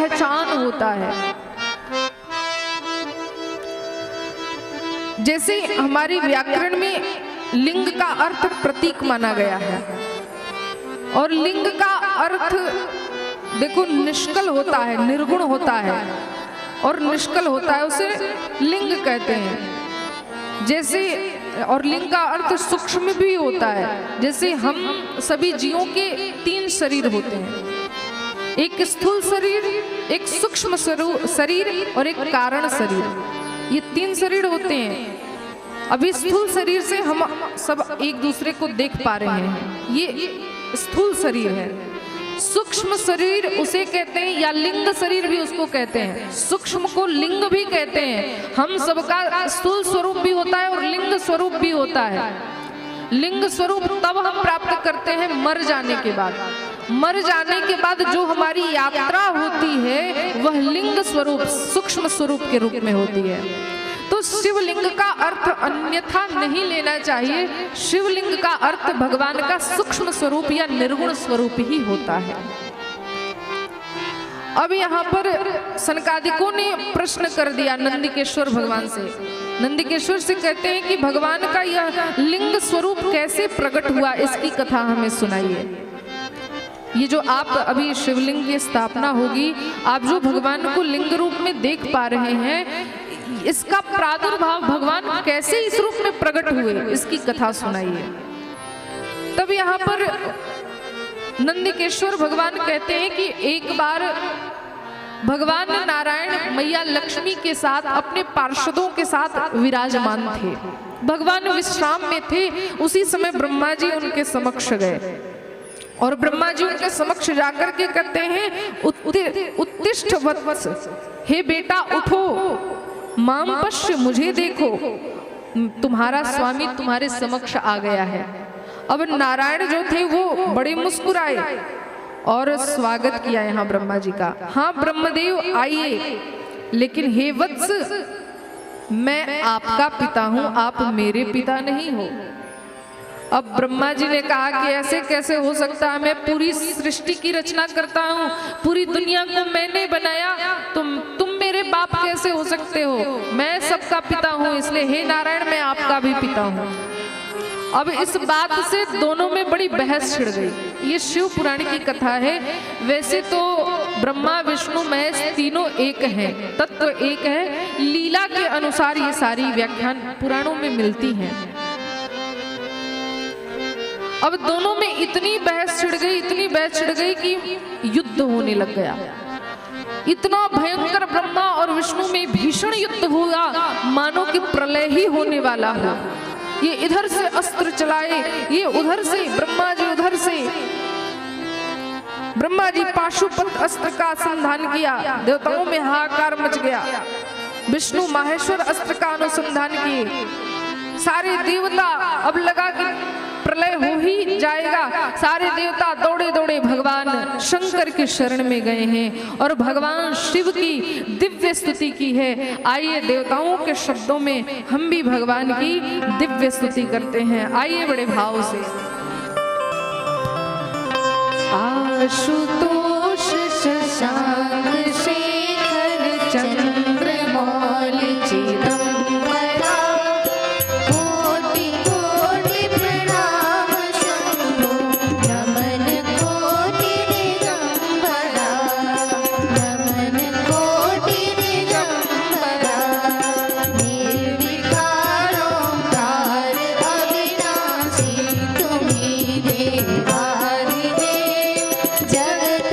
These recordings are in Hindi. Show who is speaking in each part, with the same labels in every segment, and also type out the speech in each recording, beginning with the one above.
Speaker 1: पहचान होता है। जैसे हमारी व्याकरण में लिंग का अर्थ प्रतीक माना गया है, और लिंग का अर्थ देखो निष्कल होता है, निर्गुण होता है और निष्कल होता है, उसे लिंग कहते हैं। जैसे और लिंग का अर्थ सूक्ष्म भी होता है। जैसे हम सभी जीवों के 3 शरीर होते हैं, एक स्थूल शरीर, एक सूक्ष्म शरीर और एक कारण शरीर। ये 3 शरीर होते हैं। अभी स्थूल शरीर से हम सब एक दूसरे को देख पा रहे हैं, ये स्थूल शरीर है। सूक्ष्म शरीर उसे कहते हैं, या लिंग शरीर भी उसको कहते हैं। सूक्ष्म को लिंग भी कहते हैं। हम सबका स्थूल स्वरूप भी होता है और लिंग स्वरूप भी होता है। लिंग स्वरूप तब हम प्राप्त करते हैं मर जाने के बाद। मर जाने के बाद जो हमारी यात्रा होती है वह लिंग स्वरूप, सूक्ष्म स्वरूप के रूप में होती है। तो शिवलिंग का अर्थ अन्यथा नहीं लेना चाहिए। शिवलिंग का अर्थ भगवान का सूक्ष्म स्वरूप या निर्गुण स्वरूप ही होता है। अब यहाँ पर सनकादिकों ने प्रश्न कर दिया नंदिकेश्वर भगवान से। नंदिकेश्वर से कहते हैं कि भगवान का यह लिंग स्वरूप कैसे प्रकट हुआ, इसकी कथा हमें सुनाइए। ये जो आप अभी शिवलिंग की स्थापना होगी, आप जो भगवान को लिंग रूप में देख पा रहे हैं, इसका प्रादुर्भाव भगवान कैसे इस रूप में प्रकट हुए, इसकी कथा सुनाइए। तब यहाँ पर नंदिकेश्वर भगवान कहते हैं कि एक बार भगवान नारायण मैया लक्ष्मी के साथ अपने पार्षदों के साथ विराजमान थे। भगवान विश्राम में थे। उसी समय ब्रह्मा जी उनके समक्ष गए और ब्रह्मा जी उनके समक्ष जाकर के कहते हैं, उत्तिष्ठ वत्स, हे बेटा उठो, माम पश्य, मुझे देखो, तुम्हारा स्वामी तुम्हारे समक्ष आ गया है। अब नारायण जो थे वो बड़े मुस्कुराए और स्वागत किया यहाँ ब्रह्मा जी का। हाँ ब्रह्मदेव आइए, लेकिन हे वत्स, मैं आपका पिता हूँ, आप मेरे पिता नहीं हो। अब ब्रह्मा जी ने कहा कि ऐसे कैसे हो सकता है, मैं पूरी सृष्टि की रचना करता हूँ, पूरी दुनिया को मैंने बनाया, तुम मेरे बाप कैसे हो सकते हो? मैं सबका पिता हूँ, इसलिए हे नारायण मैं आपका भी पिता हूँ। अब इस बात से दोनों में बड़ी बहस छिड़ गई। ये शिव पुराण की कथा है। वैसे तो ब्रह्मा विष्णु महेश तीनों एक हैं, तत्व एक है। लीला के अनुसार ये सारी व्याख्यान पुराणों में मिलती हैं। अब दोनों में इतनी बहस छिड़ गई, इतनी बहस छिड़ गई कि युद्ध होने लग गया। इतना भयंकर ब्रह्मा और विष्णु में भीषण युद्ध हुआ, मानो कि प्रलय ही होने वाला हो। ये इधर से अस्त्र चलाए, ये उधर से, ब्रह्मा जी उधर से। ब्रह्मा जी पाशुपत अस्त्र का संधान किया, देवताओं में हाहाकार मच गया। विष्णु माहेश्वर अस्त्र का अनुसंधान किए। सारे देवता, अब लगा कि प्रलय हो ही जाएगा, सारे देवता दौड़े दौड़े भगवान शंकर के शरण में गए हैं और भगवान शिव की दिव्य स्तुति की है। आइए देवताओं के शब्दों में हम भी भगवान की दिव्य स्तुति करते हैं। आइए बड़े भाव से। आशुतोष शशांक शेखर चंद्रमौल चिदंबरा, कोटि कोटि प्रणाम शंभो, नमन कोटि दिगंबरा, नमन कोटि दिगंबरा, निर्विकार ओंकार अविनाशी, तुम्हीं देवाधिदेव, जगत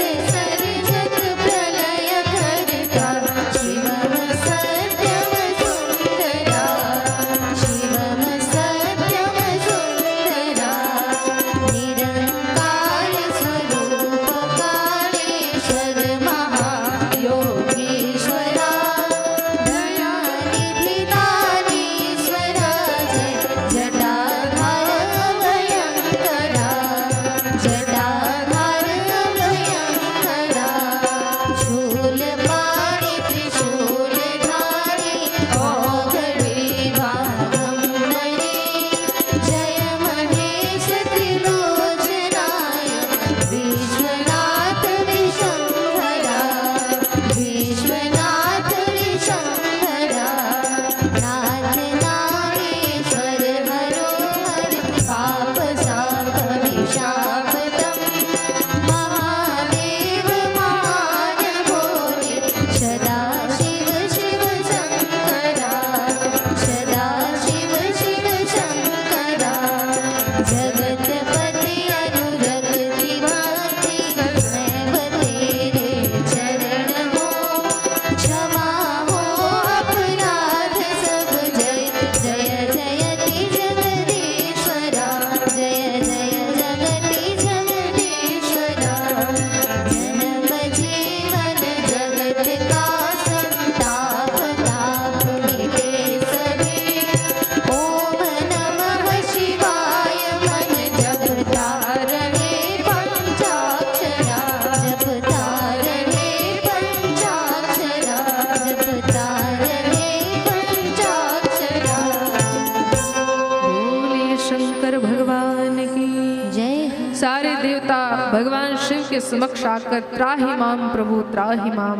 Speaker 1: उनके समक्ष आकर त्राहि माम प्रभु त्राहि माम,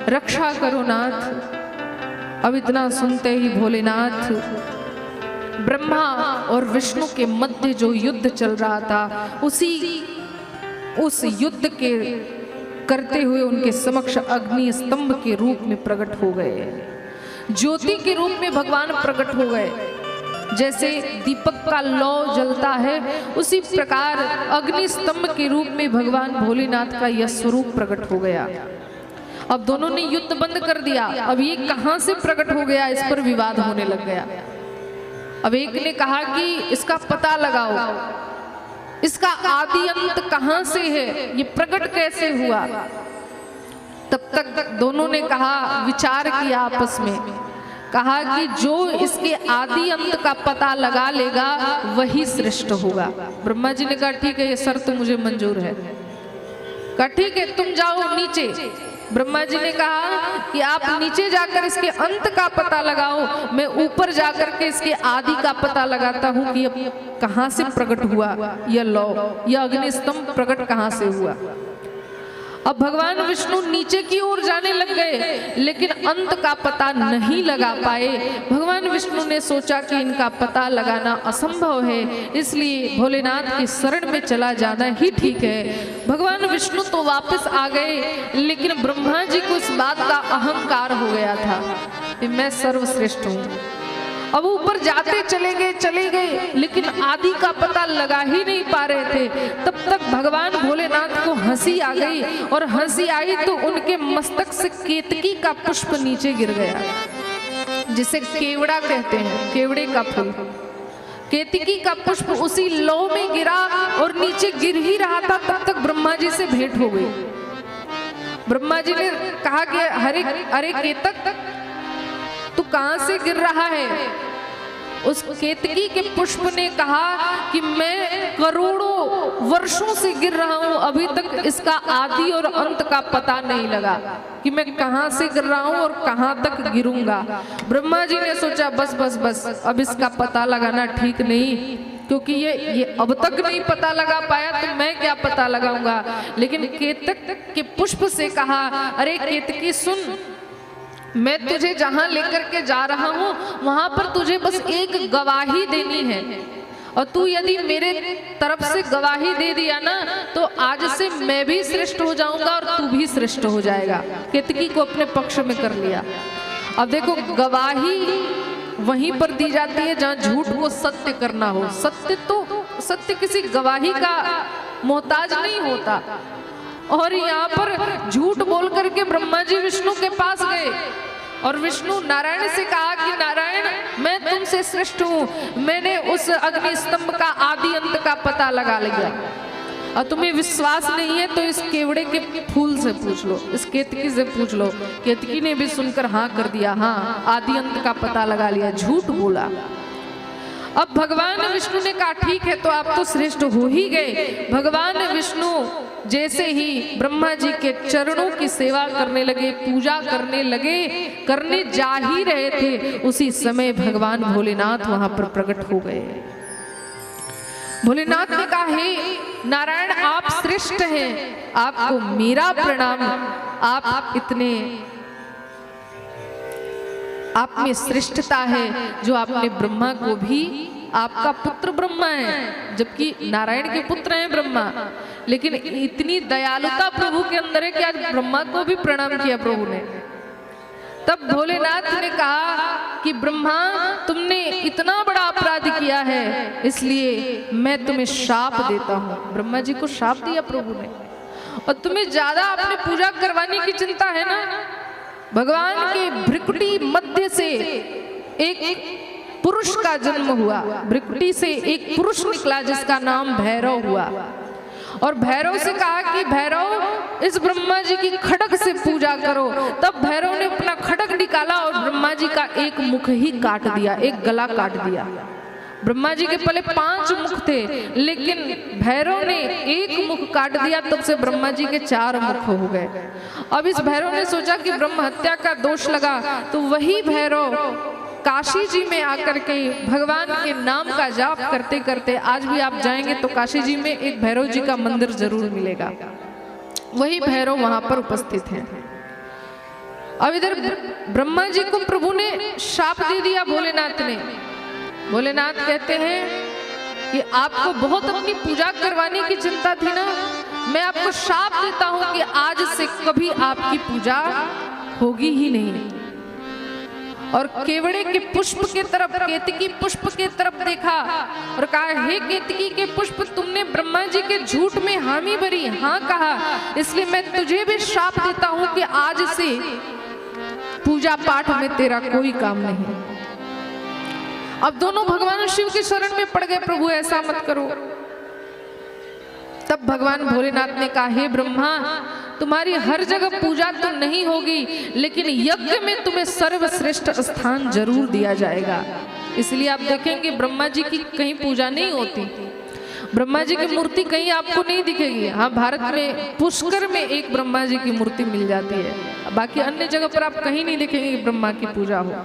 Speaker 1: रक्षा करो नाथ। अब इतना सुनते ही भोलेनाथ ब्रह्मा और विष्णु के मध्य जो युद्ध चल रहा था उस युद्ध के करते हुए उनके समक्ष अग्नि स्तंभ के रूप में प्रकट हो गए, ज्योति के रूप में भगवान प्रकट हो गए। जैसे दीपक का लौ जलता है उसी प्रकार अग्नि स्तंभ के रूप में भगवान भोलेनाथ का यह स्वरूप प्रकट हो गया। अब दोनों ने युद्ध बंद कर दिया। अब ये कहां से प्रकट हो गया, इस पर विवाद होने लग गया। अब एक ने कहा कि इसका पता लगाओ, इसका आदि अंत कहां से है, ये प्रकट कैसे हुआ। तब तक दोनों ने कहा, विचार किया आपस में, कहा कि जो इसके आदि अंत का पता लगा लेगा वही श्रेष्ठ होगा। ब्रह्मा जी ने कहा ठीक है, ये शर्त मुझे मंजूर है। कहा ठीक है, तुम जाओ नीचे। ब्रह्मा जी ने कहा कि आप नीचे जाकर इसके अंत का पता लगाओ, मैं ऊपर जाकर के इसके आदि का पता लगाता हूं कि अब कहां से प्रकट हुआ यह लौ, यह अग्नि स्तंभ प्रकट कहां से हुआ। अब भगवान विष्णु नीचे की ओर जाने लग गए, लेकिन अंत का पता नहीं लगा पाए। भगवान विष्णु ने सोचा कि इनका पता लगाना असंभव है, इसलिए भोलेनाथ की शरण में चला जाना ही ठीक है। भगवान विष्णु तो वापस आ गए, लेकिन ब्रह्मा जी को इस बात का अहंकार हो गया था कि मैं सर्वश्रेष्ठ हूँ। अब ऊपर जाते चले गए, लेकिन आदि का पता लगा ही नहीं पा रहे थे। तब तक भगवान भोलेनाथ को हंसी आ गई, और हंसी आई तो उनके मस्तक से केतकी का पुष्प नीचे गिर गया, जिसे केवड़ा कहते हैं, केवड़े का फूल। केतकी का पुष्प उसी लौ में गिरा और नीचे गिर ही रहा था। तब तक ब्रह्मा जी से भेंट हो गई। ब्रह्मा जी ने कहा कि अरे केतक, तू कहां से गिर रहा है। उस केतकी के पुष्प ने कहा कि मैं करोड़ों वर्षों से गिर रहा हूं, अभी तक इसका आदि और अंत का पता नहीं लगा कि मैं कहां से गिर रहा हूं और कहां तक गिरूंगा। ब्रह्मा जी ने सोचा बस अब इसका पता लगाना ठीक नहीं, क्योंकि ये अब तक नहीं पता लगा पाया तो मैं क्या पता लगाऊंगा। लेकिन केतक के पुष्प से कहा, अरे केतकी सुन, मैं तुझे जहां लेकर के जा रहा हूं वहां पर तुझे बस एक गवाही देनी है, और तू यदि मेरे तरफ से गवाही दे दिया ना तो आज से मैं भी श्रेष्ठ हो जाऊंगा और तू भी श्रेष्ठ हो जाएगा। केतकी को अपने पक्ष में कर लिया। अब देखो, गवाही वहीं पर दी जाती है जहां झूठ को सत्य करना हो। सत्य किसी गवाही का मोहताज नहीं होता। और यहाँ पर झूठ बोल करके ब्रह्मा जी विष्णु के पास गए, और विष्णु नारायण से कहा कि नारायण, मैं तुमसे श्रेष्ठ हूँ, मैंने उस अग्नि स्तंभ का आदि अंत का पता लगा लिया, और तुम्हें विश्वास नहीं है तो इस केवड़े के फूल से पूछ लो, इस केतकी से पूछ लो। केतकी ने भी सुनकर हाँ कर दिया, हाँ आदि अंत का पता लगा लिया, झूठ बोला। अब भगवान विष्णु ने कहा ठीक है, तो आप तो श्रेष्ठ हो ही गए। भगवान विष्णु जैसे ही ब्रह्मा जी के चरणों की सेवा करने लगे, पूजा करने जा ही रहे थे, उसी समय भगवान भोलेनाथ वहां पर प्रकट हो गए। भोलेनाथ ने कहा, हे नारायण, आप श्रेष्ठ हैं, आपको मेरा प्रणाम। आप में श्रेष्ठता है जो आपने ब्रह्मा को भी, आपका पुत्र ब्रह्मा है, जबकि नारायण के पुत्र हैं ब्रह्मा, लेकिन इतनी दयालुता प्रभु के अंदर है कि आज ब्रह्मा को भी प्रणाम किया प्रभु ने। तब भोलेनाथ ने कहा कि ब्रह्मा, तुमने इतना बड़ा अपराध किया है, इसलिए मैं तुम्हें शाप देता हूँ। ब्रह्मा जी को शाप दिया प्रभु ने। और तुम्हें ज्यादा अपनी पूजा करवाने की चिंता है ना, भगवान के भ्रिकुटी मध्य से एक पुरुष का जन्म हुआ, भ्रिकुटी से एक पुरुष निकला जिसका नाम भैरव हुआ। और भैरव से कहा कि भैरव, इस ब्रह्मा जी की खड्ग से पूजा करो। तब भैरव ने अपना खड्ग निकाला और ब्रह्मा जी का एक मुख ही काट दिया, एक गला काट दिया। ब्रह्मा जी के पहले 5 मुख थे, लेकिन भैरव ने एक मुख काट दिया, तब से ब्रह्मा जी के 4 मुख हो गए। अब इस भैरव ने सोचा कि ब्रह्म हत्या का दोष लगा, तो वही भैरव काशी जी में आकर के भगवान के नाम का जाप करते करते, आज भी आप जाएंगे तो काशी जी में एक भैरव जी का मंदिर जरूर मिलेगा। वही भैरव वहां पर उपस्थित हैं। अब इधर ब्रह्मा जी को प्रभु ने शाप दे दिया भोलेनाथ ने। भोलेनाथ कहते हैं कि आपको बहुत अपनी पूजा करवाने की चिंता थी ना, मैं आपको शाप देता हूं कि आज से कभी आपकी पूजा होगी ही नहीं। और केवड़े के पुष्प के तरफ, केतकी पुष्प के तरफ देखा और कहा, हे केतकी के पुष्प, तुमने ब्रह्मा जी के झूठ में हामी भरी, हाँ कहा, इसलिए मैं तुझे भी शाप देता हूं कि आज से पूजा पाठ में तेरा कोई काम नहीं। अब दोनों भगवान शिव के शरण में पड़ गए, प्रभु ऐसा मत करो। तब भगवान भोलेनाथ ने कहा, हे ब्रह्मा, तुम्हारी हर जगह पूजा तो नहीं होगी, लेकिन यज्ञ में तुम्हें सर्वश्रेष्ठ स्थान जरूर दिया जाएगा। इसलिए आप देखेंगे ब्रह्मा जी की कहीं पूजा नहीं होती, ब्रह्मा जी की मूर्ति कहीं आपको नहीं दिखेगी। हाँ, भारत में पुष्कर में एक ब्रह्मा जी की मूर्ति मिल जाती है, बाकी अन्य जगह पर आप कहीं नहीं देखेंगे कि ब्रह्मा की पूजा हो।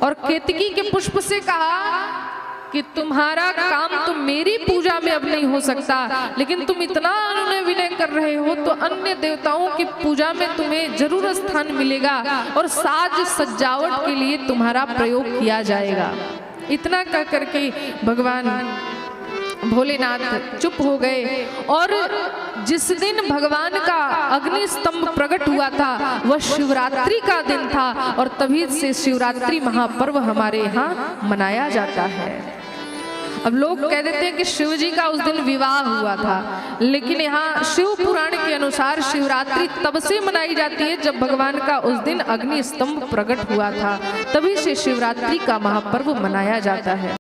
Speaker 1: और केतकी के पुष्प से कहा कि तुम्हारा काम तो मेरी पूजा में अब नहीं हो सकता, लेकिन तुम इतना अनुनय विनय कर रहे हो तो अन्य देवताओं की पूजा में तुम्हें जरूर स्थान मिलेगा और साज सजावट के लिए तुम्हारा प्रयोग किया जाएगा। इतना कह करके भगवान भोलेनाथ चुप हो गए। और जिस दिन भगवान का अग्नि स्तंभ प्रकट हुआ था वह शिवरात्रि का दिन था, और तभी से शिवरात्रि महापर्व हमारे यहाँ मनाया जाता है। अब लोग कह देते हैं कि शिव जी का उस दिन विवाह हुआ था, लेकिन यहाँ शिव पुराण के अनुसार शिवरात्रि तब से मनाई जाती है जब भगवान का उस दिन अग्नि स्तंभ प्रकट हुआ था, तभी से शिवरात्रि का महापर्व मनाया जाता है।